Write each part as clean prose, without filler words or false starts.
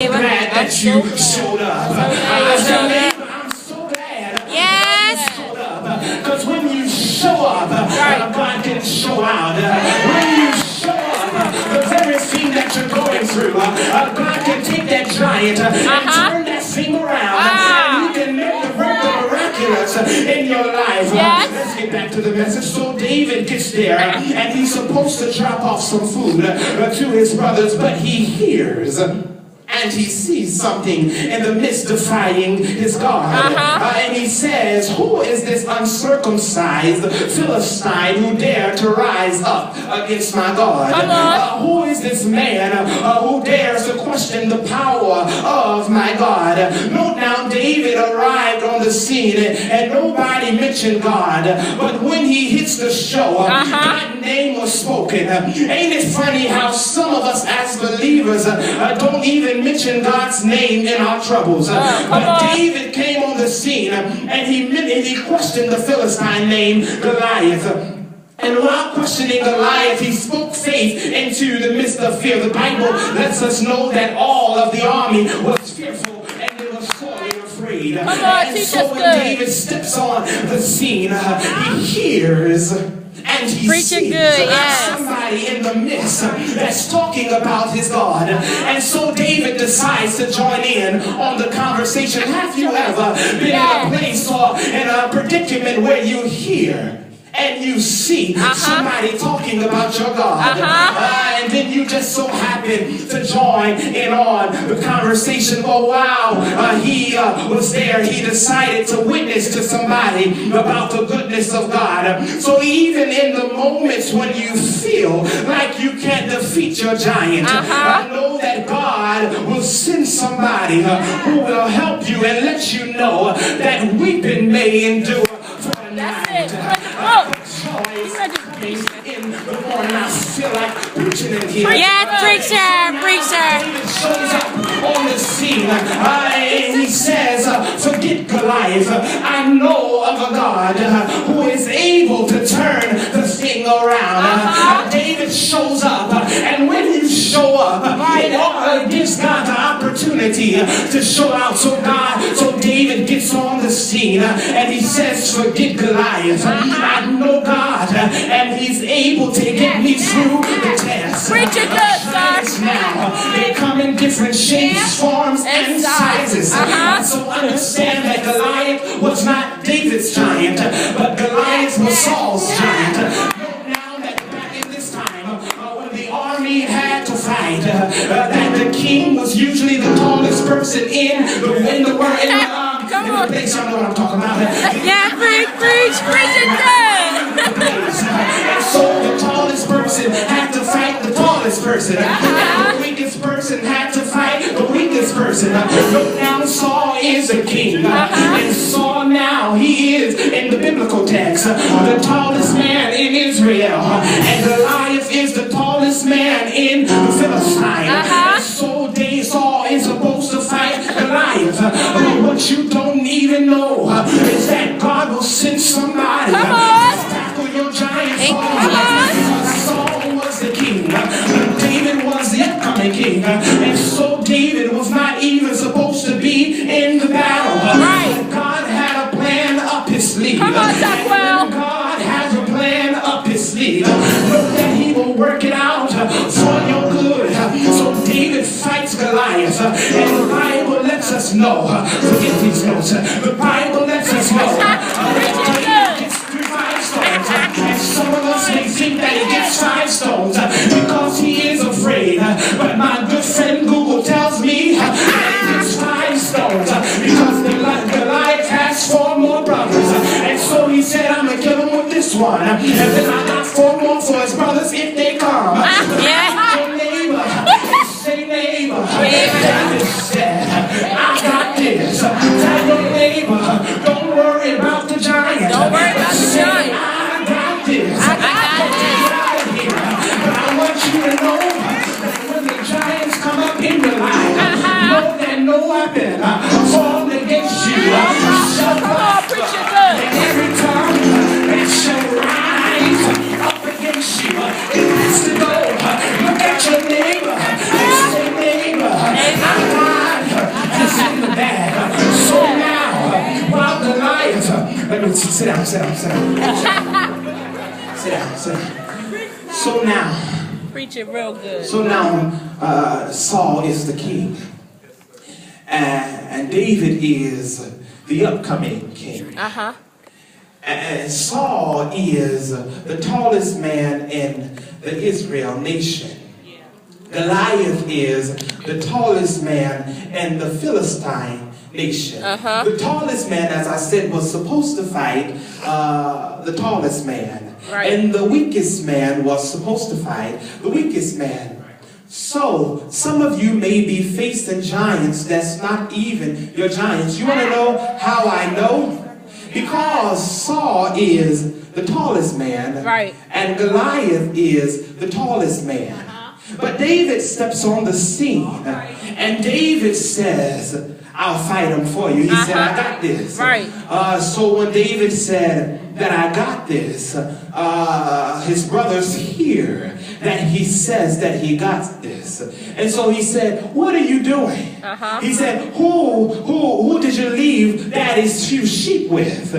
Glad that you showed up. I'm so glad. Yes. Because when you show up, God can show out. When you show up, the very thing that you're going through, God can take that giant and turn that thing around. And you can make the miraculous in your life. Yes. Let's get back to the message. So David gets there, and he's supposed to drop off some food to his brothers, but he hears. And he sees something in the midst defying his God. And he says, who is this uncircumcised Philistine who dared to rise up against my God? Who is this man who dares to question the power of my God? Note now, David arrived on the scene and nobody mentioned God. But when he hits the show, God's name was spoken. Ain't it funny how some of us as believers don't even mention God's name in our troubles. But David came on the scene and he questioned the Philistine named Goliath. And while questioning Goliath, he spoke faith into the midst of fear. The Bible lets us know that all of the army was fearful and they were sorely afraid. And so when David steps on the scene, he hears and he sees somebody in the midst that's talking about his God. And so David decides to join in on the conversation. Have you ever been in a place or in a predicament where you hear and you see somebody talking about your God, and then you just so happen to join in on the conversation? Oh wow, he was there. He decided to witness to somebody about the goodness of God. So even in the moments when you feel like you can't defeat your giant, I know that God will send somebody who will help you and let you know that weeping may endure for a night. In the morning, I feel like preaching in here. Preacher. David shows up on the scene and he says, forget Goliath. I know of a God who is able to turn the thing around. David shows up, and when you show up, it gives God the opportunity to show out. So David gets on the scene and he says, forget Goliath. I know God, and he's able to get me through the test. Preach it good, sir. Now, they come in different shapes, forms, and sizes. So understand that Goliath was not David's giant, but Goliath was Saul's giant. Now that back in this time, when the army had to fight, that the king was usually the tallest person in the place. Y'all know what I'm talking about. Preach it good. And so the tallest person had to fight the tallest person. And the weakest person had to fight the weakest person. Look now, Saul is a king. And Saul now, he is, in the biblical text, the tallest man in Israel. And Goliath is the tallest man in the Philistine. And so Saul is supposed to fight Goliath. But what you don't even know is that God will send somebody to tackle your giant. Saul was the king, David was the upcoming king, and so David was not even supposed to be in the battle. God had a plan up his sleeve. God has a plan up his sleeve. Know that he will work it out for your good. So David fights Goliath, and the Bible lets us know, forget these notes, the Bible lets us know that David gets 5 stones, and some of us may think that he gets 5 stones because he is afraid, but my good friend Google tells me that he gets 5 stones because Goliath has 4 more brothers, and so he said, I'm gonna kill him with this one, and then I got 4 more for his brothers if they come. Say neighbor, David said, I got this. Tell your neighbor, don't worry about the giant. Say, I got this. I got this. But I want you to know that when the giants come up in your life, know that no weapon formed against you shall prosper. And every tongue that shall rise up against you, it has to go. Look at your neighbor and say, neighbor, I got sit down. Sit down. So now, Preaching real good. So now, Saul is the king, and David is the upcoming king. And Saul is the tallest man in the Israel nation. Goliath is the tallest man in the Philistine nation. The tallest man, as I said, was supposed to fight the tallest man. Right. And the weakest man was supposed to fight the weakest man. So, some of you may be facing giants that's not even your giants. You want to know how I know? Because Saul is the tallest man, right, and Goliath is the tallest man. But David steps on the scene, and David says, I'll fight him for you. He said, I got this. Right. So when David said that I got this, his brothers hear that he says that he got this. And so he said, what are you doing? He said, who did you leave daddy's few sheep with?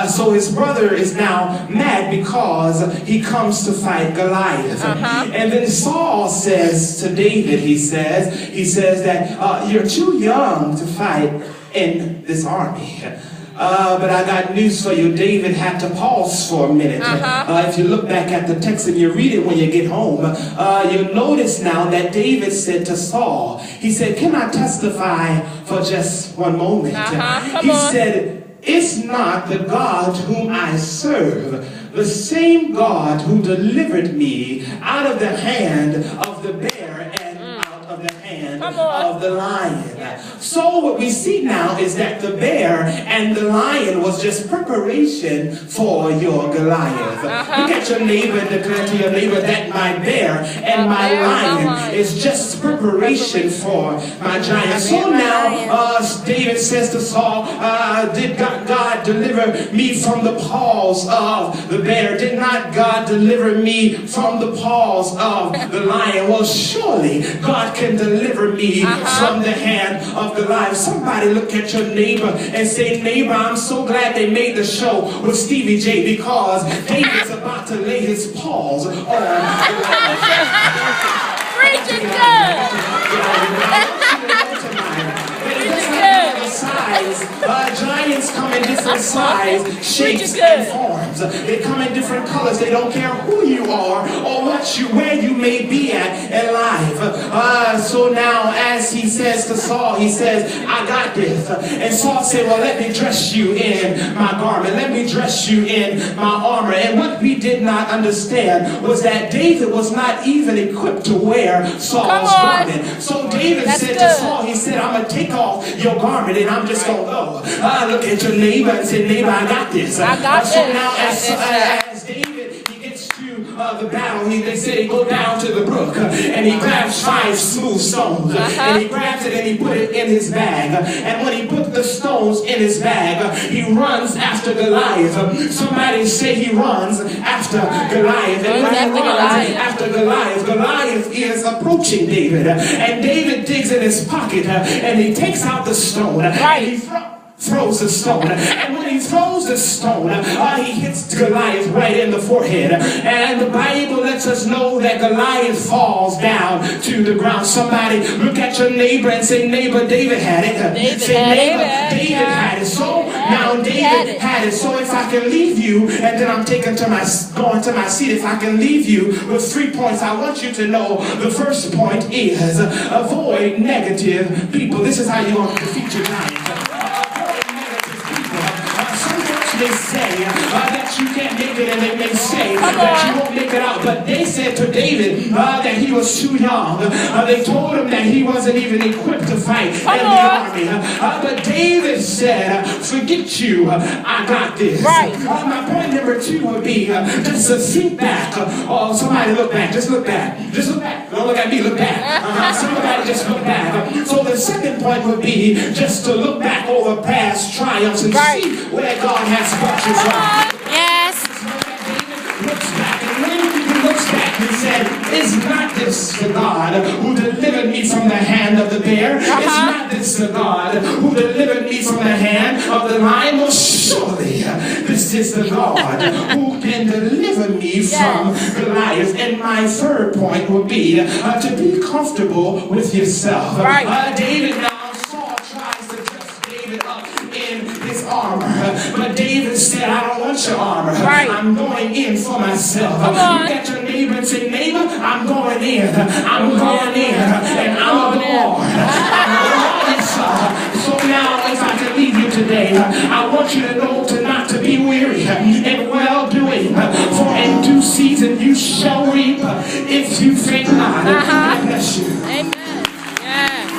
So his brother is now mad because he comes to fight Goliath. And then Saul says to David, he says that you're too young to fight in this army. But I got news for you. David had to pause for a minute. If you look back at the text and you read it when you get home, you'll notice now that David said to Saul, he said, can I testify for just one moment? He said, it's not the God whom I serve, the same God who delivered me out of the hand of the bear and out of the hand of the lion. So what we see now is that the bear and the lion was just preparation for your Goliath. Look at your neighbor and declare to your neighbor that my bear and my lion is just preparation for my giant. So now David says to Saul, did God deliver me from the paws of the bear? Did not God deliver me from the paws of the lion? Well, surely God can deliver me from the hand of Goliath. Somebody look at your neighbor and say, neighbor, I'm so glad they made the show with Stevie J, because David's about to lay his paws on Goliath. Preaching good. Giants come in different size, shapes, and forms. They come in different colors. They don't care who you are or where you may be at in life. So now, as he says to Saul, he says, I got this. And Saul said, well, let me dress you in my garment. Let me dress you in my armor. And what we did not understand was that David was not even equipped to wear Saul's garment. So David said to Saul, he said, I'm going to take off your garment and I'm just going to go. Look at your neighbor and say, neighbor, I got this. So now as David, he gets to the battle, they say he go down to the brook and he grabs 5 smooth stones and he grabs it and he put it in his bag. And when he put the stones in his bag, he runs after Goliath. Somebody say he runs after Goliath. And when he runs after Goliath, Goliath is approaching David. And David digs in his pocket and he takes out the stone and he throws the stone. And when he throws the stone, he hits Goliath right in the forehead. And the Bible lets us know that Goliath falls down to the ground. Somebody look at your neighbor and say, neighbor, David had it. David had it. So now David had it. So if I can leave you, and then I'm going to my seat, if I can leave you with 3 points, I want you to know the first point is avoid negative people. This is how you're going to defeat your giant. They say that you can't make it, and they may say that you won't make it out. But they said to David that he was too young. They told him that he wasn't even equipped to fight in the army. But David said, forget you, I got this. My point number 2 would be just to think back. Somebody look back. Just look back. Just look back. Don't look at me. Look back. Somebody just look back. So the second point would be just to look back over past triumphs and see where God has brought you from. Yes. Looks back, and when he looks back, he said, is not this the God who delivered me from the hand of the bear? Is not this is the God who delivered me from the hand of the lion. Well, surely this is the God who can deliver me from Goliath. And my third point would be to be comfortable with yourself. David now, Saul tries to dress David up in his armor, but David said, I don't want your armor. I'm going in for myself. Look at your neighbor and say, neighbor, I'm going in. I'm going in, and I'm the Lord. So now, if I can leave you today, I want you to know not to be weary in well doing, for in due season you shall reap if you faint not.